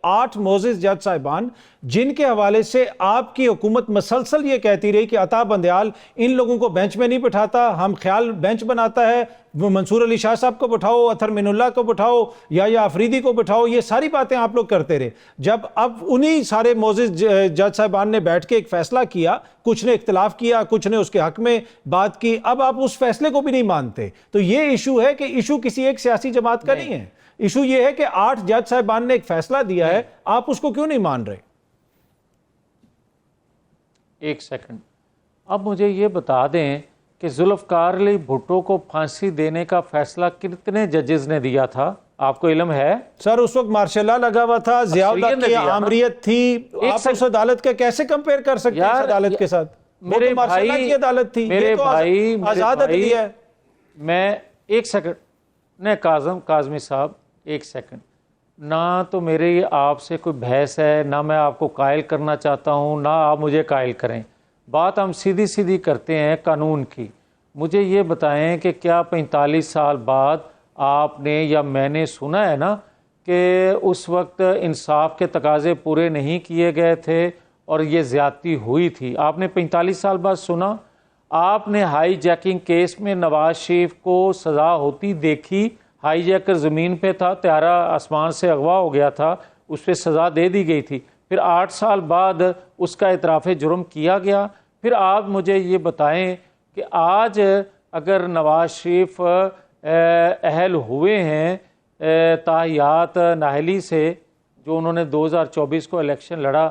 8 मोअज़्ज़िज़ जज साहिबान, जिनके हवाले से आपकी हुकूमत मसलसल ये कहती रही कि अता बंदयाल इन लोगों को बेंच में नहीं बिठाता, हम ख्याल बेंच बनाता है, मंसूर अली शाह साहब को बिठाओ, अतर मिनुल्लाह को बिठाओ या अफरीदी को बिठाओ, ये सारी बातें आप लोग करते रहे। जब अब उन्हीं सारे मोअज़्ज़िज़ जज साहिबान ने बैठ के एक फैसला किया, कुछ ने इख्तिलाफ किया, कुछ ने उसके हक में बात की, अब आप उस फैसले को भी नहीं मानते। तो ये इशू है कि इशू किसी एक सियासी जमात का नहीं है, इशू ये है कि 8 जज साहिबान ने एक फैसला दिया है, आप उसको क्यों नहीं मान रहे? एक सेकंड, अब मुझे ये बता दें कि जुल्फ़िकार अली भुट्टो को फांसी देने का फैसला कितने जजेस ने दिया था, आपको इल्म है? सर उस वक्त मार्शल लॉ लगा हुआ था, ज़ियाउल्लाह की आमरीत थी, आप उस अदालत का कैसे कंपेयर कर सकते हैं अदालत के साथ? मेरे भाई की अदालत थी, मेरे भाई आजाद है। मैं एक सेकंड ने काज़मी साहब, एक सेकंड, ना तो मेरी आपसे कोई बहस है, ना मैं आपको कायल करना चाहता हूँ, ना आप मुझे कायल करें। बात हम सीधी सीधी करते हैं कानून की। मुझे ये बताएं कि क्या 45 साल बाद आपने या मैंने सुना है ना कि उस वक्त इंसाफ के तकाजे पूरे नहीं किए गए थे और ये ज़्यादती हुई थी? आपने 45 साल बाद सुना? आपने हाई जैकिंग केस में नवाज शरीफ को सज़ा होती देखी? हाई जैकर ज़मीन पे था, त्यारा आसमान से अगवा हो गया था, उस पर सज़ा दे दी गई थी, फिर 8 साल बाद उसका इतराफ़ जुर्म किया गया। फिर आप मुझे ये बताएं कि आज अगर नवाज शरीफ अहल हुए हैं ताहियात नाहली से, जो उन्होंने 2024 को इलेक्शन लड़ा,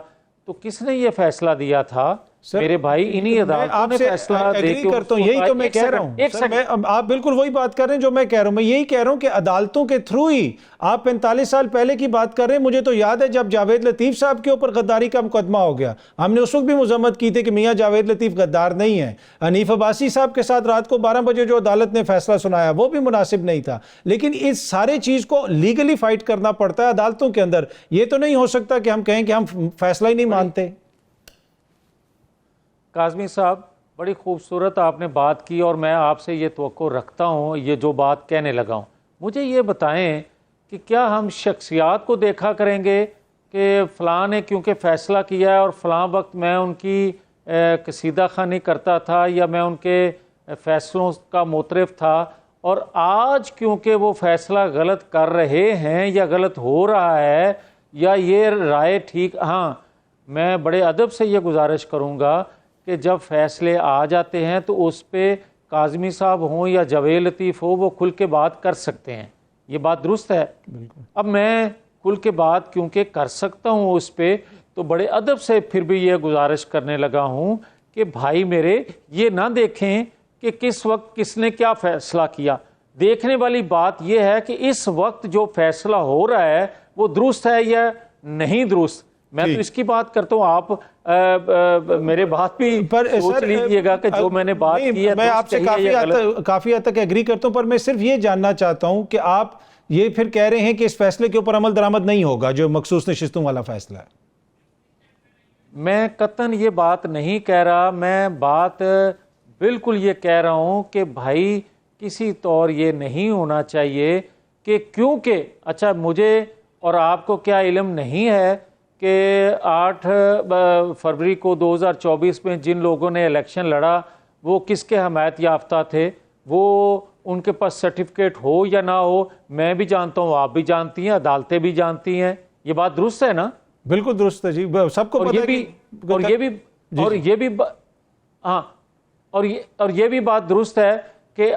तो किसने ये फैसला दिया था? मेरे भाई इन्हीं अदालतों ने फैसला एग्री करता हूं, यही तो मैं कह रहा हूं। आप बिल्कुल वही बात कर रहे हैं जो मैं कह रहा हूं। मैं यही कह रहा हूं कि अदालतों के थ्रू ही, आप 45 साल पहले की बात कर रहे हैं। मुझे तो याद है जब जावेद लतीफ साहब के ऊपर गद्दारी का मुकदमा हो गया, हमने उस वक्त भी मजम्मत की थी कि मियां जावेद लतीफ गद्दार नहीं है। हनीफ अब्बासी साहब के साथ रात को 12 बजे जो अदालत ने फैसला सुनाया वो भी मुनासिब नहीं था। लेकिन इस सारे चीज को लीगली फाइट करना पड़ता है अदालतों के अंदर। ये तो नहीं हो सकता कि हम कहें कि हम फैसला ही नहीं मानते। काज़मी साहब, बड़ी खूबसूरत आपने बात की और मैं आपसे ये तवक्को रखता हूँ, ये जो बात कहने लगा हूँ। मुझे ये बताएं कि क्या हम शख्सियात को देखा करेंगे कि फ़लाँ ने क्योंकि फ़ैसला किया है और फ़लाँ वक्त मैं उनकी कसीदा ख़ानी करता था या मैं उनके फ़ैसलों का मोतरफ़ था, और आज क्योंकि वो फ़ैसला गलत कर रहे हैं या गलत हो रहा है या ये राय ठीक। हाँ, मैं बड़े अदब से ये गुजारिश करूँगा कि जब फैसले आ जाते हैं तो उस पर काज़मी साहब हों या जावेद लतीफ़ हो, वो खुल के बात कर सकते हैं। ये बात दुरुस्त है। अब मैं खुल के बात क्योंकि कर सकता हूँ उस पर, तो बड़े अदब से फिर भी ये गुजारिश करने लगा हूँ कि भाई मेरे, ये ना देखें कि किस वक्त किसने क्या फ़ैसला किया। देखने वाली बात यह है कि इस वक्त जो फैसला हो रहा है वो दुरुस्त है या नहीं दुरुस्त। मैं तो इसकी बात करता हूँ, आप मेरे बात भी पर सोच लीजिएगा कि जो मैंने बात की है। मैं आपसे काफी हद तक एग्री करता हूँ, पर मैं सिर्फ ये जानना चाहता हूँ कि आप ये फिर कह रहे हैं कि इस फैसले के ऊपर अमल दरामद नहीं होगा, जो मखसूस नशिस्तों वाला फैसला है। मैं कतन ये बात नहीं कह रहा, मैं बात बिल्कुल ये कह रहा हूँ कि भाई किसी तौर ये नहीं होना चाहिए कि क्योंकि, अच्छा मुझे और आपको क्या इल्म नहीं है कि 8 फरवरी को 2024 में जिन लोगों ने इलेक्शन लड़ा वो किसके हमायत याफ्ता थे? वो उनके पास सर्टिफिकेट हो या ना हो, मैं भी जानता हूँ, आप भी जानती हैं, अदालतें भी जानती हैं। ये बात दुरुस्त है ना? बिल्कुल दुरुस्त है जी, सबको पता है। और ये भी बात दुरुस्त है कि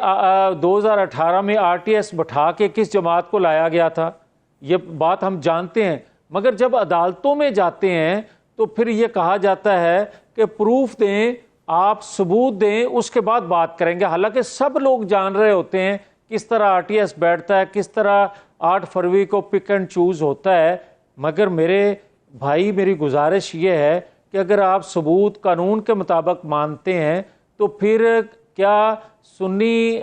2018 में RTS बैठा के किस जमात को लाया गया था, ये बात हम जानते हैं। मगर जब अदालतों में जाते हैं तो फिर ये कहा जाता है कि प्रूफ दें, आप सबूत दें, उसके बाद बात करेंगे। हालांकि सब लोग जान रहे होते हैं किस तरह RTS बैठता है, किस तरह 8 फरवरी को पिक एंड चूज़ होता है। मगर मेरे भाई, मेरी गुजारिश ये है कि अगर आप सबूत कानून के मुताबिक मानते हैं तो फिर क्या सुन्नी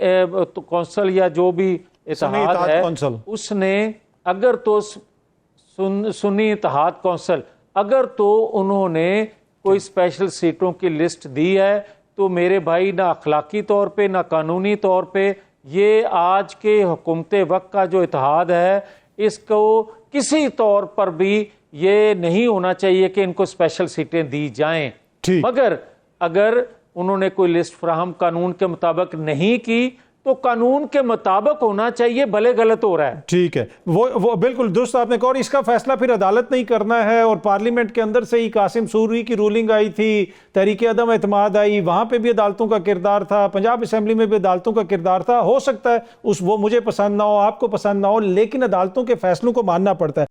कौंसल या जो भी इत्तेहाद है उसने, अगर तो सुन्नी इत्तेहाद कौंसल, अगर तो उन्होंने कोई स्पेशल सीटों की लिस्ट दी है, तो मेरे भाई ना अखलाकी तौर पे ना कानूनी तौर पे ये आज के हुकूमत वक्त का जो इत्तेहाद है, इसको किसी तौर पर भी ये नहीं होना चाहिए कि इनको स्पेशल सीटें दी जाएं। ठीक। मगर अगर उन्होंने कोई लिस्ट फराहम कानून के मुताबिक नहीं की तो कानून के मुताबिक होना चाहिए, भले गलत हो रहा है। ठीक है, वो बिल्कुल दुरुस्त आपने कहा। और इसका फैसला फिर अदालत नहीं करना है। और पार्लियामेंट के अंदर से ही कासिम सूरी की रूलिंग आई थी, तहरीक अदम एतमाद आई, वहां पे भी अदालतों का किरदार था, पंजाब असेंबली में भी अदालतों का किरदार था। हो सकता है वो मुझे पसंद ना हो, आपको पसंद ना हो, लेकिन अदालतों के फैसलों को मानना पड़ता है।